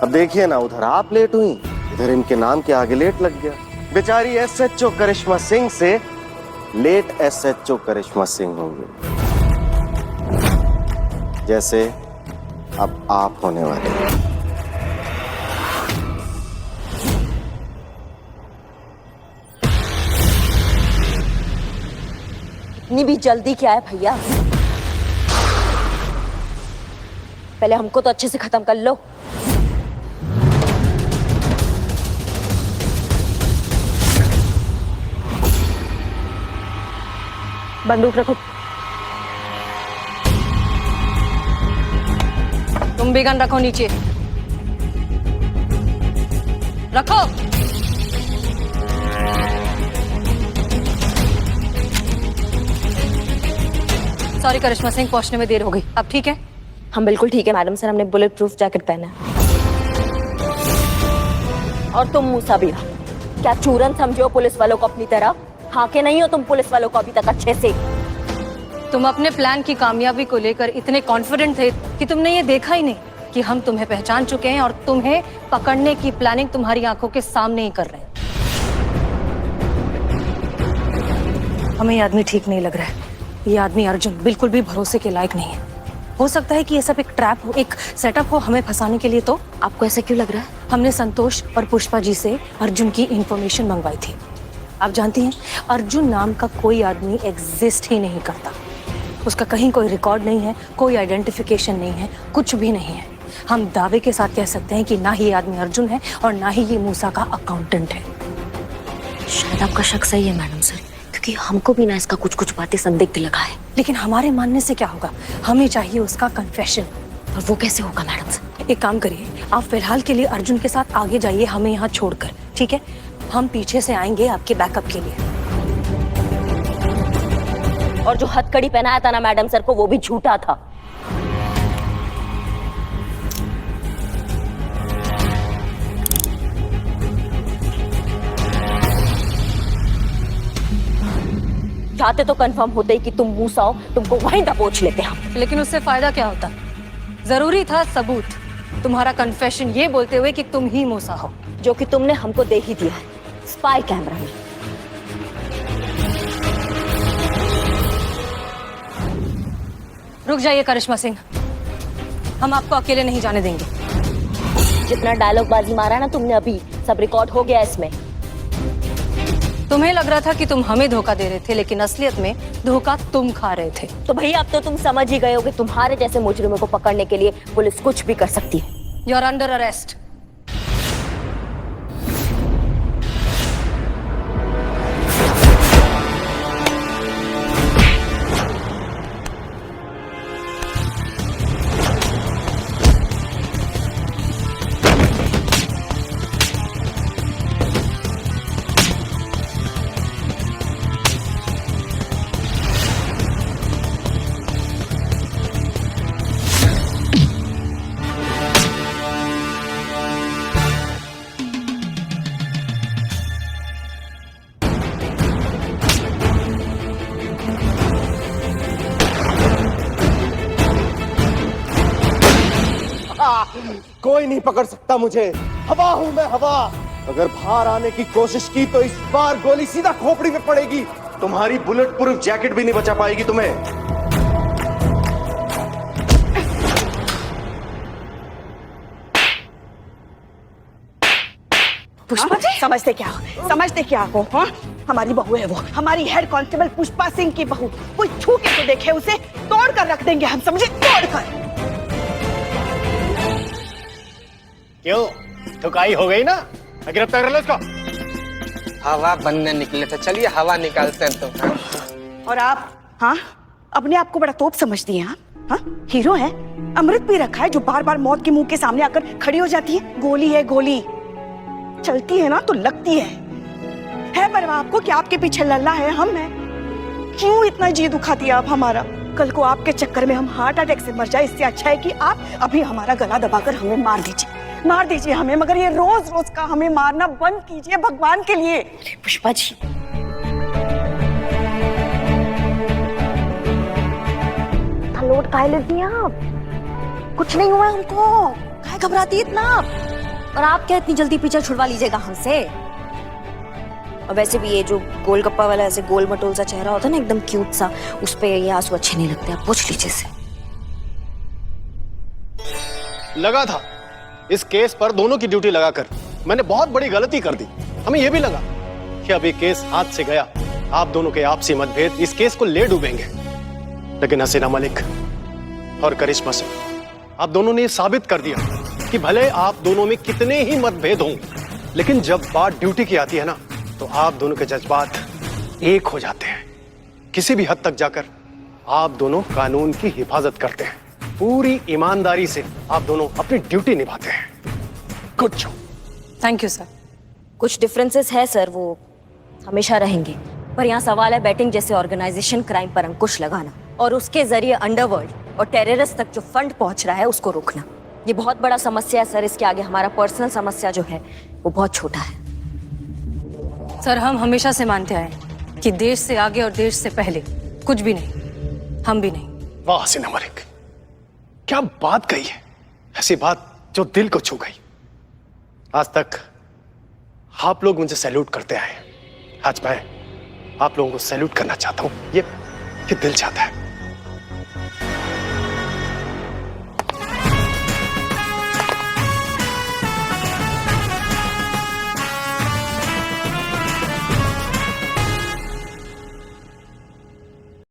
अब देखिए ना, उधर आप लेट हुई, इधर इनके नाम के आगे लेट लग गया। बेचारी एसएचओ करिश्मा सिंह से लेट एसएचओ करिश्मा सिंह होंगे, जैसे अब आप होने वाले हैं। इतनी भी जल्दी क्या है भैया? पहले हमको तो अच्छे से खत्म कर लो। बंदूक रखो। तुम भी गन रखो नीचे। रखो। सॉरी करिश्मा सिंह, पहुंचने में देर हो गई। अब ठीक है? हम बिल्कुल ठीक है मैडम सर, हमने बुलेट प्रूफ जैकेट पहना है। और तुम मूसा भी, क्या चूरन समझो पुलिस वालों को अपनी तरह? हाँ के नहीं हो तुम पुलिस वालों को अभी तक अच्छे से? तुम अपने प्लान की कामयाबी को लेकर इतने कॉन्फिडेंट थे कि तुमने ये देखा ही नहीं कि हम तुम्हें पहचान चुके हैं और तुम्हें पकड़ने की प्लानिंग तुम्हारी आंखों के सामने ही कर रहे हैं। हमें ये आदमी ठीक नहीं लग रहा है। ये आदमी अर्जुन बिल्कुल भी भरोसे के लायक नहीं है। हो सकता है कि ये सब एक ट्रैप हो, एक सेटअप हो हमें फंसाने के लिए। तो आपको ऐसा क्यों लग रहा है? हमने संतोष और पुष्पा जी से अर्जुन की इंफॉर्मेशन मंगवाई थी। आप जानती हैं, अर्जुन नाम का कोई आदमी एग्जिस्ट ही नहीं करता। उसका कहीं कोई रिकॉर्ड नहीं है, कोई आइडेंटिफिकेशन नहीं है, कुछ भी नहीं है। हम दावे के साथ कह सकते हैं कि ना ही ये आदमी अर्जुन है और ना ही ये मूसा का अकाउंटेंट है। शायद आपका शक सही है मैडम सर, क्योंकि हमको भी ना इसका कुछ कुछ बातें संदिग्ध लगा है। लेकिन हमारे मानने से क्या होगा? हमें चाहिए उसका कन्फेशन। और वो कैसे होगा मैडम सर? एक काम करिए, आप फिलहाल के लिए अर्जुन के साथ आगे जाइए, हमें यहाँ छोड़कर, ठीक है? हम पीछे से आएंगे आपके बैकअप के लिए। और जो हथकड़ी पहनाया था ना मैडम सर को, वो भी झूठा था। चाहते तो कंफर्म होते ही कि तुम मूसा हो, तुमको वहीं दबोच लेते हम। लेकिन उससे फायदा क्या होता? जरूरी था सबूत, तुम्हारा कन्फेशन ये बोलते हुए कि तुम ही मूसा हो, जो कि तुमने हमको दे ही दिया है स्पाई कैमरा में। रुक जाइए करिश्मा सिंह, हम आपको अकेले नहीं जाने देंगे। जितना डायलॉग बाजी मारा ना तुमने अभी, सब रिकॉर्ड हो गया इसमें। तुम्हें लग रहा था कि तुम हमें धोखा दे रहे थे, लेकिन असलियत में धोखा तुम खा रहे थे। तो भैया अब तो तुम समझ ही गए हो कि तुम्हारे जैसे मुजरिमों को पकड़ने के लिए पुलिस कुछ भी कर सकती है। You are under arrest. कोई नहीं पकड़ सकता मुझे, हवा हूं मैं, हवा। अगर बाहर आने की कोशिश की तो इस बार गोली सीधा खोपड़ी में पड़ेगी। तुम्हारी बुलेट प्रूफ जैकेट भी नहीं बचा पाएगी तुम्हें। पुष्पा जी, समझते क्या हो? हाँ, हमारी बहू है वो, हमारी हेड कांस्टेबल पुष्पा सिंह की बहू। कोई छू के तो देखे उसे, तोड़ कर रख देंगे हम, समझे? तोड़ कर। क्यों, ठुकाई हो गई ना? गिरफ्तार कर लो इसको। हवा बनने निकले थे, चलिए हवा निकालते हैं तो। और आप, हाँ, अपने आप को बड़ा तोप समझती हैं? हाँ, हीरो है। अमृत भी रखा है जो बार बार मौत के मुंह के सामने आकर खड़ी हो जाती है। गोली है गोली, चलती है ना तो लगती है परवाह आपको कि आपके पीछे लल्ला है, हम हैं। क्यों इतना जी दुखाती है आप हमारा? कल को आपके चक्कर में हम हार्ट अटैक से मर जाए, इससे अच्छा है कि आप अभी हमारा गला दबाकर हमें मार दीजिए हमें। मगर ये रोज रोज का हमें मारना बंद कीजिए भगवान के लिए। पुष्पा जी, लोड काहे लेती हैं आप? कुछ नहीं हुआ हमको, काहे घबराती इतना आप? और आप क्या इतनी जल्दी पीछा छुड़वा लीजिएगा हमसे? और वैसे भी ये जो गोलगप्पा वाला ऐसे गोल मटोल सा चेहरा होता है ना, एकदम क्यूट सा, उस पे ये आंसू अच्छे नहीं लगते। आप पूछ लीजिए से। लगा था इस केस पर दोनों की ड्यूटी लगाकर मैंने बहुत बड़ी गलती कर दी। हमें यह भी लगा कि अब ये केस हाथ से गया, आप दोनों के आपसी मतभेद इस केस को ले डूबेंगे। लेकिन हसीना मलिक और करिश्मा सिंह, आप दोनों ने साबित कर दिया कि भले आप दोनों में कितने ही मतभेद हों, लेकिन जब बात ड्यूटी की आती है ना, तो आप दोनों के जज्बात एक हो जाते हैं। किसी भी हद तक जाकर आप दोनों कानून की हिफाजत करते हैं। पूरी ईमानदारी से आप दोनों अपनी ड्यूटी निभाते हैं। Good job. Thank you sir. कुछ डिफरेंसेस है सर, वो हमेशा रहेंगे, पर यहाँ सवाल है बैटिंग जैसे ऑर्गेनाइजेशन क्राइम पर अंकुश लगाना और उसके जरिए अंडरवर्ल्ड और टेररिस्ट तक जो फंड पहुंच रहा है उसको रोकना। ये बहुत बड़ा समस्या है सर। इसके आगे हमारा पर्सनल समस्या जो है वो बहुत छोटा है। सर, हम हमेशा से मानते आए हैं कि देश से आगे और देश से पहले कुछ भी नहीं, हम भी नहीं। वाह हसीना मलिक, क्या बात कही है, ऐसी बात जो दिल को छू गई। आज तक आप लोग मुझे सैल्यूट करते आए, आज मैं आप लोगों को सैल्यूट करना चाहता हूं। ये दिल चाहता है।